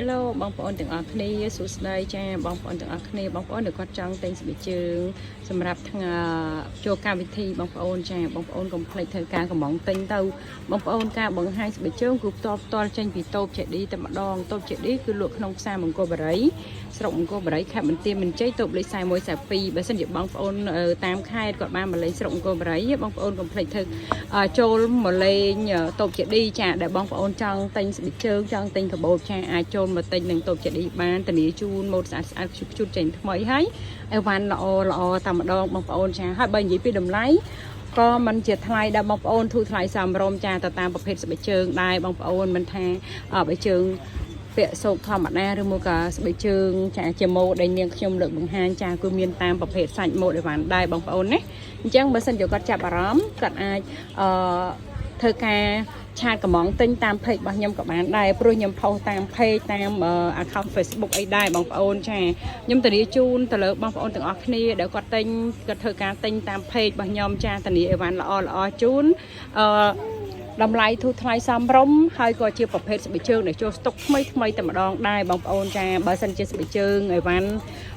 Hello បងប្អូនទាំងអស់គ្នាសួស្តីចាបងប្អូនទាំងអស់គ្នាបងប្អូនដែលគាត់ចង់ទិញស្បែកជើងសម្រាប់ថ្ងៃចូលកម្មវិធីបងប្អូនចាបងប្អូនកុំភ្លេចធ្វើការកំងទិញទៅបងប្អូនការបង្ហាញស្បែកជើងគឺផ្ទាល់ចេញពីតូបចេឌីតែម្ដងតូបចេឌីគឺលក់ក្នុងផ្សារមង្គលបុរីស្រុកមង្គលបុរីខេត្តបន្ទាយមានជ័យតូបលេខ4142បើសិនជាបងប្អូនតាមខេត្តគាត់បានមកលេងស្រុកមង្គលបុរីបងប្អូនកុំភ្លេចធ្វើចូលមកលេងតូបចេឌីចាដែលបងប្អូនចង់ទិញស្បែកជើងចង់ទិញកាបូបចាអាចចូលមកទិញនឹងតូបចេឌីបានធានាជូនម៉ូតស្អាតខ្ជូតចេញថ្មីហើយអីវ៉ាន់ល្អតែម្ដងបងប្អូនចាហើយបើនិយាយពីតម្លៃក៏มันជាថ្លៃដែរបងប្អូនធូរថ្លៃសមរម្យចាទៅតាមប្រភេទស្បែកជើងដែរបងប្អូនមិនថាស្បែកជើងពាក់សូកធម្មតាឬមកក៏ស្បែកជើងចាជាម៉ូដដែលនាងខ្ញុំលើកបង្ហាញចាគឺមានតាមប្រភេទសាច់ម៉ូដអីវ៉ាន់ដែរបងប្អូនណាអញ្ចឹងបើសិនជាគាត់ចាប់អារម្មណ៍គាត់អាចធ្វើការឆាតកំងទិញតាម page របស់ខ្ញុំក៏បានដែរព្រោះខ្ញុំផុសតាម page តាម account Facebook អីដែរបងប្អូនចាខ្ញុំធានាជូនទៅលើបងប្អូនទាំងអស់គ្នាដែលគាត់ទិញគាត់ធ្វើការទិញតាម page របស់ខ្ញុំចាធានាអីវ៉ាន់ល្អជូនតម្លៃធូរថ្លៃសមរម្យហើយក៏ជាប្រភេទស្បែកជើងដែលចូលស្តុកថ្មីតែម្ដងដែរបងប្អូនចាបើសិនជាស្បែកជើងអីវ៉ាន់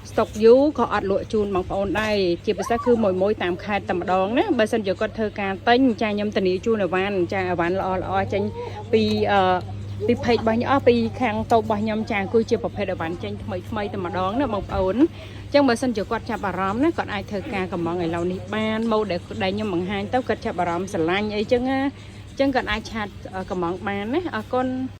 ស្តុកយូរក៏អត់លក់ជូនបងប្អូនដែរជាពិសេសគឺមួយតាមខេត្តតែម្ដងណាបើសិនជាគាត់ធ្វើការទិញចាខ្ញុំធានាជូនអីវ៉ាន់ចាអីវ៉ាន់ល្អចេញពីពេករបស់ខ្ញុំពីខាងតូបរបស់ខ្ញុំចាគឺជាប្រភេទអីវ៉ាន់ចេញថ្មីតែម្ដងណាបងប្អូនអញ្ចឹងបើសិនជាគាត់ចាប់អារម្មណ៍ណាគាត់អាចធ្វើការកំងឥឡូវនេះបានម៉ូដដែលខ្ញុំបង្ហាញទៅគាត់ចាប់អារម្មណ៍ស្រឡាញ់អីចឹងណាចឹងគាត់អាចឆាតកំងបានណាអរគុណ